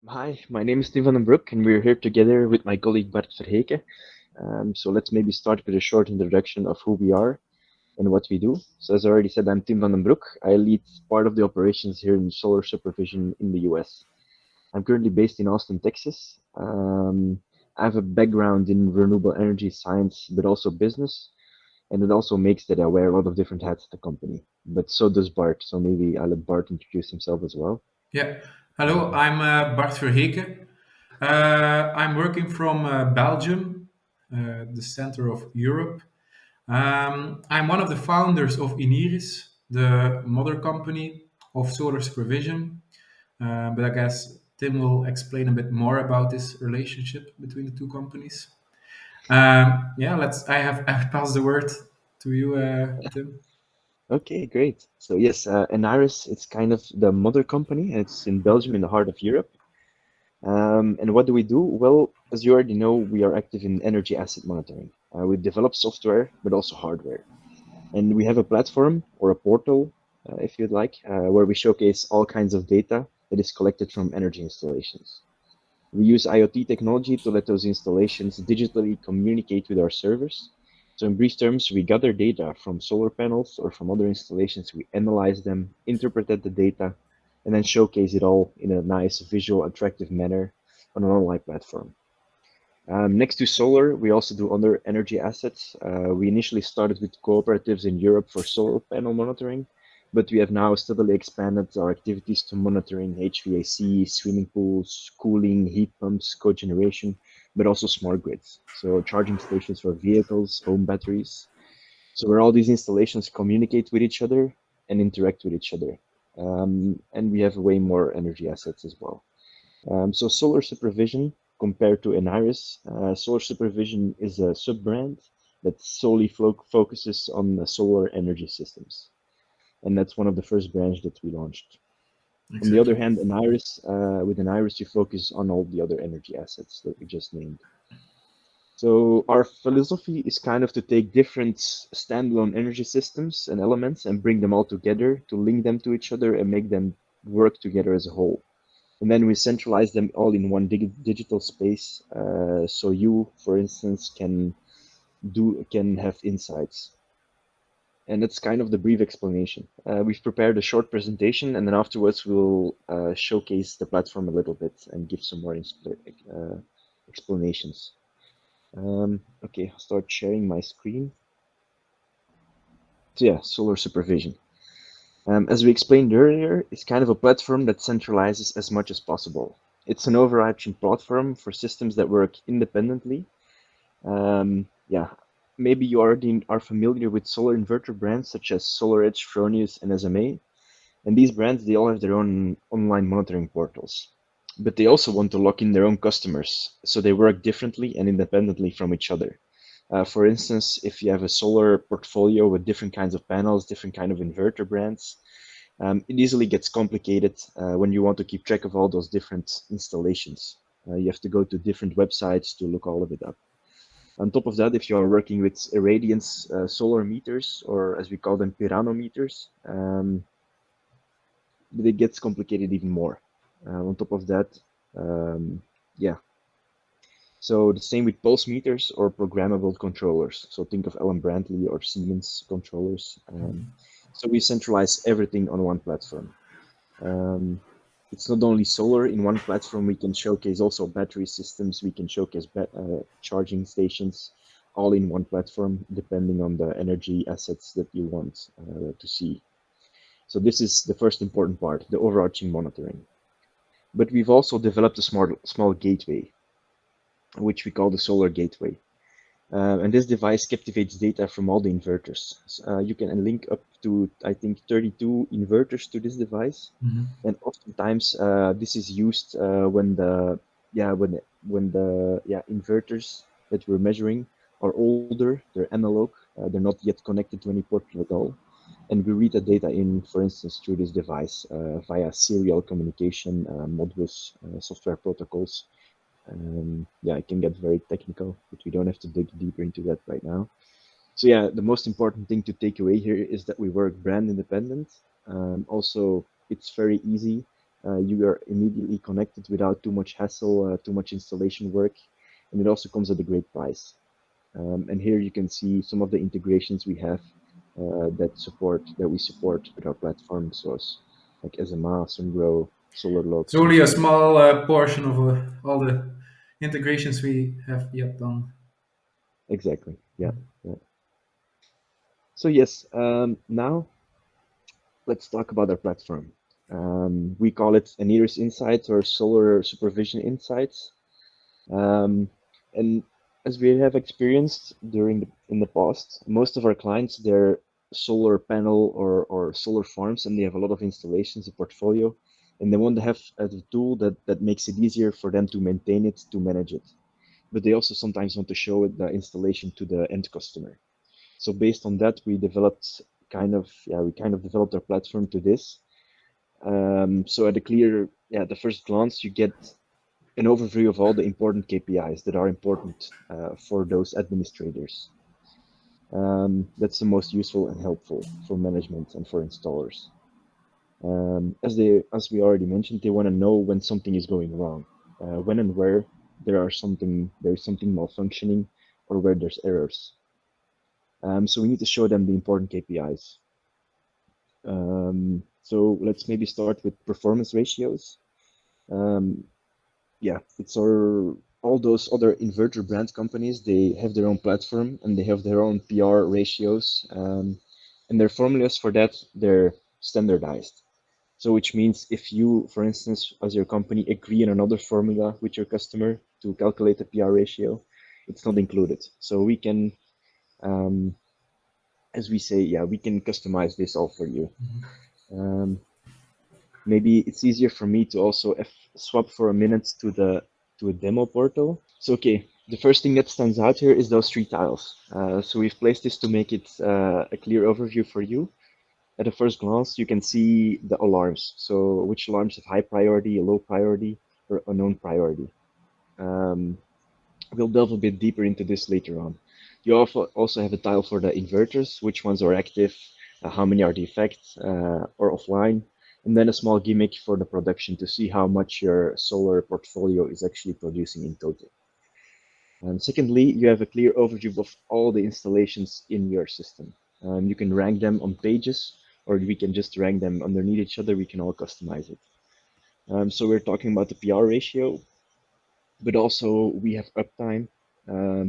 Hi, my name is Tim van den Broek, and we're here together with my colleague Bart Verheke. So let's maybe start with a short introduction of who we are and what we do. So as I already said, I'm Tim van den Broek. I lead part of the operations here in Solar Supervision in the US. I'm currently based in Austin, Texas. I have a background in renewable energy science, but also business, and it also makes that I wear a lot of different hats at the company. But so does Bart, so maybe I'll let Bart introduce himself as well. Yeah. Hello, I'm Bart Verheke. I'm working from Belgium, the center of Europe. I'm one of the founders of Iniris, the mother company of Solar Supervision. But I guess Tim will explain a bit more about this relationship between the two companies. Yeah, let's. I pass the word to you, Tim. Okay, great. So yes, Enirus, it's kind of the mother company. It's in Belgium, in the heart of Europe. And what do we do? Well, as you already know, we are active in energy asset monitoring. We develop software, but also hardware. And we have a platform or a portal, if you'd like, where we showcase all kinds of data that is collected from energy installations. We use IoT technology to let those installations digitally communicate with our servers. So, in brief terms, we gather data from solar panels or from other installations, we analyze them, interpret the data, and then showcase it all in a nice, visual, attractive manner on an online platform. Next to solar, we also do other energy assets. We initially started with cooperatives in Europe for solar panel monitoring, but we have now steadily expanded our activities to monitoring HVAC, swimming pools, cooling, heat pumps, cogeneration, but also smart grids. So charging stations for vehicles, home batteries. So where all these installations communicate with each other and interact with each other. And we have way more energy assets as well. So Solar Supervision compared to Eniris, Solar Supervision is a sub-brand that solely focuses on the solar energy systems. And that's one of the first brands that we launched. On the other Exactly. hand, Eniris, with Eniris, you focus on all the other energy assets that we just named. So our philosophy is kind of to take different standalone energy systems and elements and bring them all together to link them to each other and make them work together as a whole. And then we centralize them all in one digital space. So you, for instance, can have insights. And that's kind of the brief explanation. We've prepared a short presentation, and then afterwards we'll showcase the platform a little bit and give some more explanations. Okay, I'll start sharing my screen. So yeah, solar supervision. As we explained earlier, it's kind of a platform that centralizes as much as possible. It's an overarching platform for systems that work independently. Yeah, maybe you already are familiar with solar inverter brands such as SolarEdge, Fronius, and SMA. And these brands, they all have their own online monitoring portals. But they also want to lock in their own customers, so they work differently and independently from each other. For instance, if you have a solar portfolio with different kinds of panels, different kind of inverter brands, it easily gets complicated when you want to keep track of all those different installations. You have to go to different websites to look all of it up. On top of that, if you are working with irradiance solar meters, or as we call them, pyranometers, it gets complicated even more. On top of that, um, yeah. So the same with pulse meters or programmable controllers. So think of Allen Brantley or Siemens controllers. So we centralize everything on one platform. Um, it's not only solar in one platform, we can showcase also battery systems, we can showcase charging stations, all in one platform, depending on the energy assets that you want to see. So this is the first important part, the overarching monitoring. But we've also developed a small gateway, which we call the solar gateway. And this device captivates data from all the inverters. You can link up to, I think, 32 inverters to this device. Mhm. And oftentimes, this is used when the inverters that we're measuring are older, they're analog, they're not yet connected to any port at all. And we read the data in, for instance, through this device via serial communication, Modbus software protocols. Yeah, it can get very technical, but we don't have to dig deeper into that right now. So yeah, the most important thing to take away here is that we work brand independent. Also, it's very easy. You are immediately connected without too much hassle, too much installation work, and it also comes at a great price. And here you can see some of the integrations we have that we support with our platform, so like SMA, SunGrow, It's SolarLogs, and only a so on. small portion of all the integrations we have yet done. Exactly. Yeah. Yeah. So yes, now let's talk about our platform. We call it Aniris Insights or Solar Supervision Insights. Um, and as we have experienced in the past, most of our clients, they're solar panel or solar farms, and they have a lot of installations, a portfolio, and they want to have a tool that makes it easier for them to maintain it, to manage it. But they also sometimes want to show the installation to the end customer. So based on that, we kind of developed our platform to this. So at a clear, yeah, the first glance, you get an overview of all the important KPIs that are important for those administrators. That's the most useful and helpful for management and for installers. As we already mentioned, they want to know when something is going wrong, when and where there is something malfunctioning, or where there's errors. So we need to show them the important KPIs. So let's maybe start with performance ratios. Um, yeah, it's all those other inverter brand companies. They have their own platform and they have their own PR ratios, and their formulas for that they're standardized. So which means if you, for instance, as your company agree on another formula with your customer to calculate the PR ratio, it's not included. So we can, um, as we say, yeah, we can customize this all for you. Um, Maybe it's easier for me to also swap for a minute to a demo portal. So okay, the first thing that stands out here is those three tiles. So we've placed this to make it a clear overview for you. At a first glance, you can see the alarms. So which alarms have high priority, low priority, or unknown priority. Um, we'll delve a bit deeper into this later on. You also have a tile for the inverters, which ones are active, how many are defect or offline, and then a small gimmick for the production to see how much your solar portfolio is actually producing in total. And secondly, you have a clear overview of all the installations in your system. You can rank them on pages, or we can just rank them underneath each other. We can all customize it. So we're talking about the PR ratio, but also we have uptime,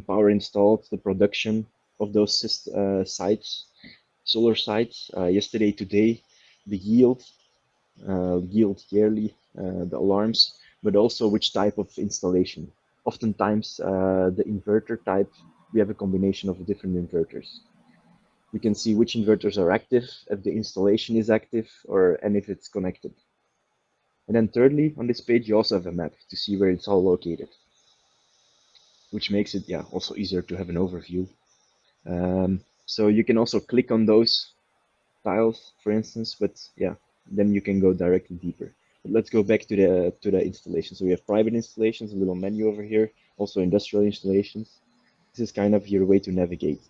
power installed, the production of those sites, solar sites, yesterday, today, the yield yearly, the alarms, but also which type of installation. Oftentimes, the inverter type, we have a combination of different inverters. We can see which inverters are active, if the installation is active, and if it's connected. And then thirdly, on this page, you also have a map to see where it's all located, which makes it, yeah, also easier to have an overview. So you can also click on those tiles, for instance, but yeah, then you can go directly deeper. But let's go back to the installation. So we have private installations, a little menu over here, also industrial installations. This is kind of your way to navigate.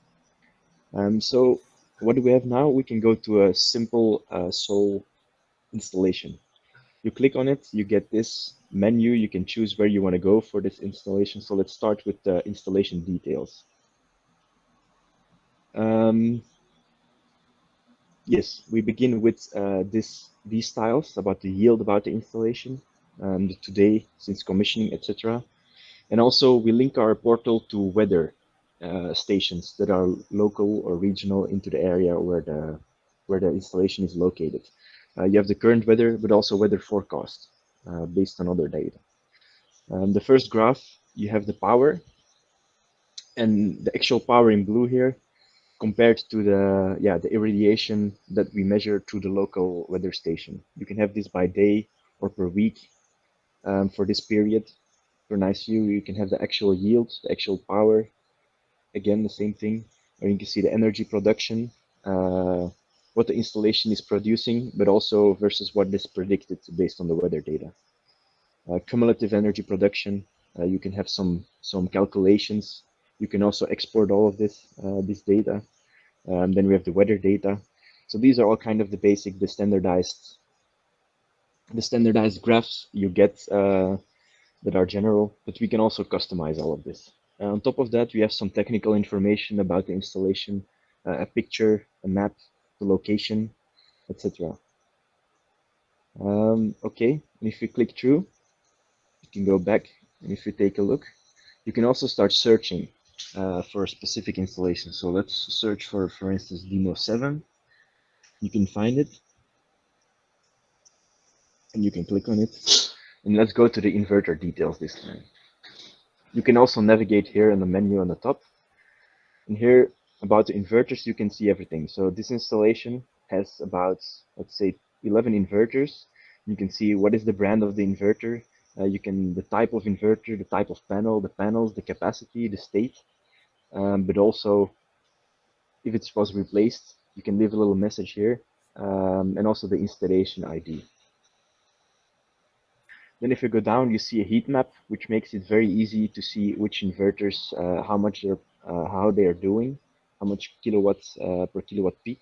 So what do we have now? We can go to a simple Sol installation. You click on it, you get this menu. You can choose where you want to go for this installation. So let's start with the installation details. Um, Yes, we begin with these styles about the yield, about the installation, the today, since commissioning, etc. And also we link our portal to weather stations that are local or regional into the area where the installation is located. You have the current weather, but also weather forecast based on other data. The first graph, you have the power, and the actual power in blue here compared to the irradiation that we measure through the local weather station. You can have this by day or per week for this period. For nice view, you can have the actual yield, the actual power. Again, the same thing. Or you can see the energy production, what the installation is producing, but also versus what is predicted based on the weather data. Cumulative energy production. You can have some calculations. You can also export all of this data. Then we have the weather data. So these are all kind of the basic, the standardized The standardized graphs you get that are general, but we can also customize all of this. On top of that, we have some technical information about the installation, a picture, a map, the location, etc. Okay, and if we click through, you can go back, and if you take a look, you can also start searching for a specific installation. So let's search for instance, Demo 7. You can find it, and you can click on it. And let's go to the inverter details this time. You can also navigate here in the menu on the top. And here, about the inverters, you can see everything. So this installation has about, let's say, 11 inverters. You can see what is the brand of the inverter. You can the type of inverter, the type of panel, the panels, the capacity, the state, but also if it was replaced, you can leave a little message here, and also the installation ID. Then if you go down, you see a heat map, which makes it very easy to see which inverters, how they are doing, how much kilowatts per kilowatt peak.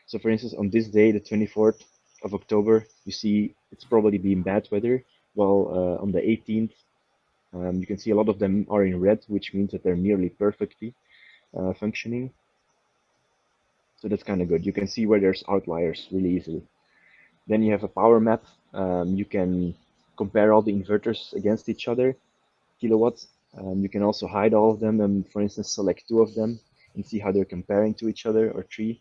So for instance, on this day, the 24th of October, you see it's probably been bad weather, while on the 18th, you can see a lot of them are in red, which means that they're nearly perfectly functioning. So that's kind of good. You can see where there's outliers really easily. Then you have a power map. You can compare all the inverters against each other, kilowatts. You can also hide all of them and, for instance, select two of them and see how they're comparing to each other, or three,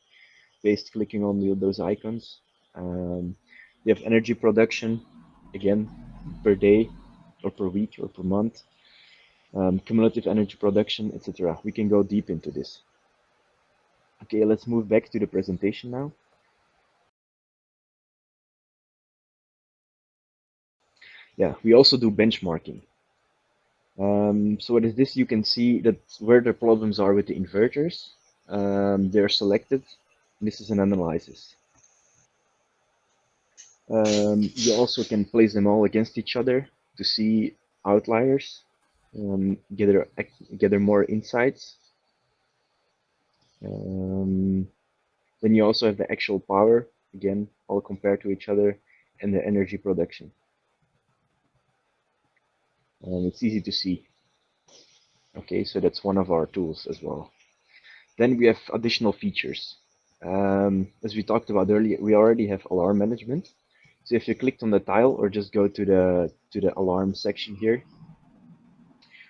based clicking on those icons. You have energy production, again, per day or per week or per month, cumulative energy production, etc. We can go deep into this. Okay, let's move back to the presentation now. Yeah, we also do benchmarking. So what is this? You can see that where the problems are with the inverters, they're selected. This is an analysis. You also can place them all against each other to see outliers, gather more insights. Then you also have the actual power, again, all compared to each other, and the energy production. It's easy to see. Okay, so that's one of our tools as well. Then we have additional features. As we talked about earlier, we already have alarm management. So if you clicked on the tile or just go to the alarm section here,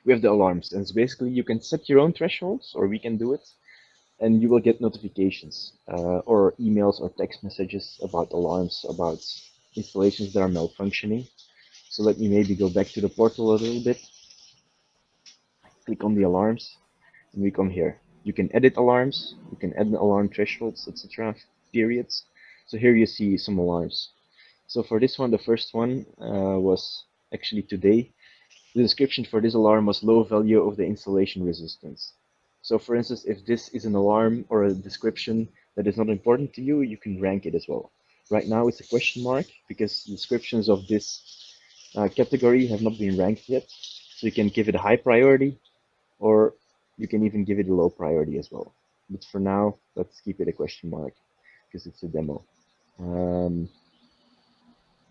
we have the alarms. And so basically you can set your own thresholds, or we can do it, and you will get notifications or emails or text messages about alarms, about installations that are malfunctioning. So let me maybe go back to the portal a little bit, click on the alarms, and we come here. You can edit alarms, you can add alarm thresholds, etc., periods. So here you see some alarms. So for this one, the first one was actually today. The description for this alarm was low value of the installation resistance. So for instance, if this is an alarm or a description that is not important to you, you can rank it as well. Right now it's a question mark because descriptions of this category have not been ranked yet. So you can give it a high priority, or you can even give it a low priority as well. But for now, let's keep it a question mark because it's a demo.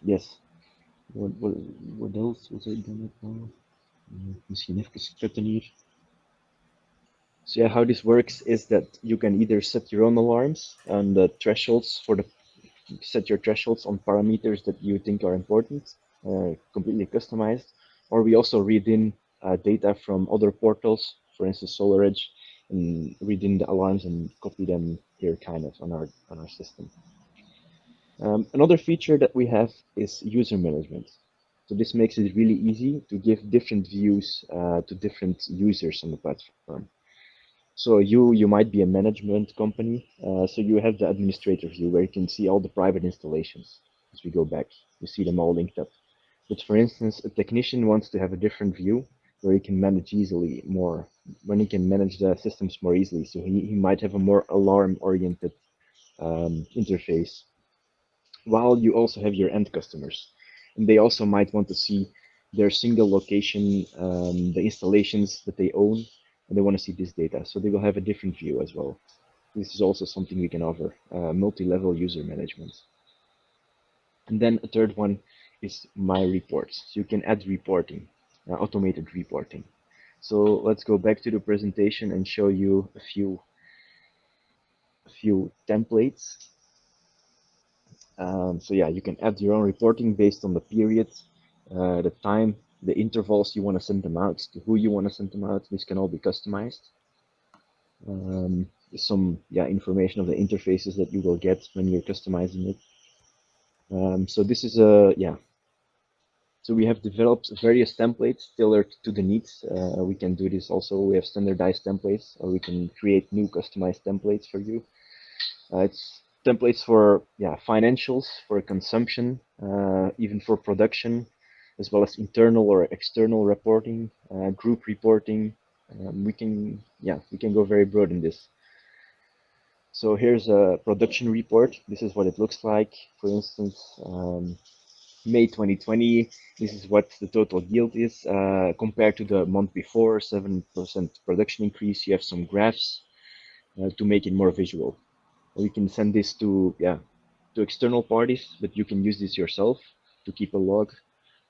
Yes. What else was I gonna know? Misschien even cutten hier. So yeah, how this works is that you can either set your own alarms and the thresholds for the set your thresholds on parameters that you think are important, completely customized, or we also read in data from other portals, for instance SolarEdge, and read in the alarms and copy them here kind of on our system. Another feature that we have is user management. So this makes it really easy to give different views to different users on the platform. So you might be a management company, so you have the administrator view where you can see all the private installations. As we go back, you see them all linked up. But for instance, a technician wants to have a different view where he can manage easily more, when he can manage the systems more easily. So he might have a more alarm-oriented interface, while you also have your end customers. And they also might want to see their single location, the installations that they own, and they want to see this data. So they will have a different view as well. This is also something we can offer, multi-level user management. And then a third one is My Reports. So you can add reporting, automated reporting. So let's go back to the presentation and show you a few templates. So yeah, you can add your own reporting based on the period, the time, the intervals you want to send them out, to who you want to send them out. This can all be customized. Some information of the interfaces that you will get when you're customizing it. So this is So we have developed various templates tailored to the needs. We can do this also. We have standardized templates, or we can create new customized templates for you. It's templates for financials, for consumption, even for production, as well as internal or external reporting, group reporting. We can go very broad in this. So here's a production report. This is what it looks like. For instance, May 2020, this is what the total yield is compared to the month before, 7% production increase. You have some graphs to make it more visual. We can send this to external parties, but you can use this yourself to keep a log,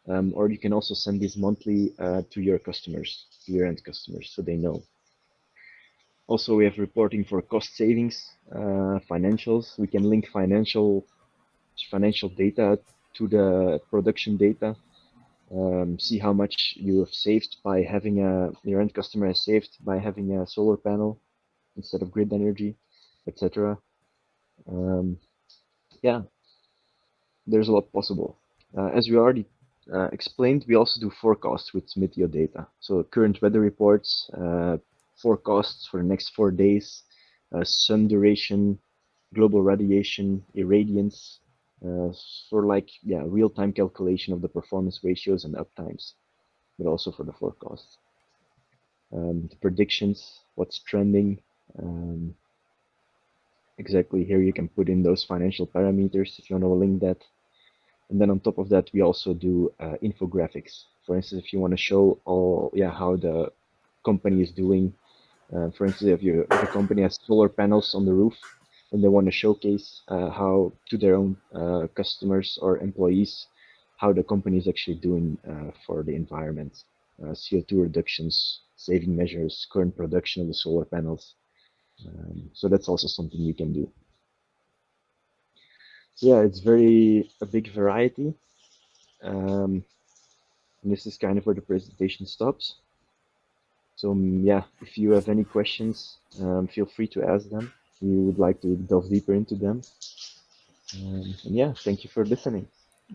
or you can also send this monthly to your customers, to your end customers, so they know. Also, we have reporting for cost savings, financials. We can link financial data to the production data. See how much you have saved by having your end customer has saved by having a solar panel instead of grid energy, etc. Yeah, there's a lot possible. As we already explained, we also do forecasts with Meteo data. So current weather reports, forecasts for the next 4 days, sun duration, global radiation, irradiance, for real-time calculation of the performance ratios and uptimes, but also for the forecast. The predictions, what's trending. Exactly here you can put in those financial parameters if you want to link that. And then on top of that, we also do infographics. For instance, if you want to show how the company is doing. For instance, if a company has solar panels on the roof and they want to showcase how to their own customers or employees how the company is actually doing for the environment, CO2 reductions, saving measures, current production of the solar panels. So that's also something you can do. So yeah, it's a big variety. And this is kind of where the presentation stops. So if you have any questions, feel free to ask them. We would like to delve deeper into them. And thank you for listening.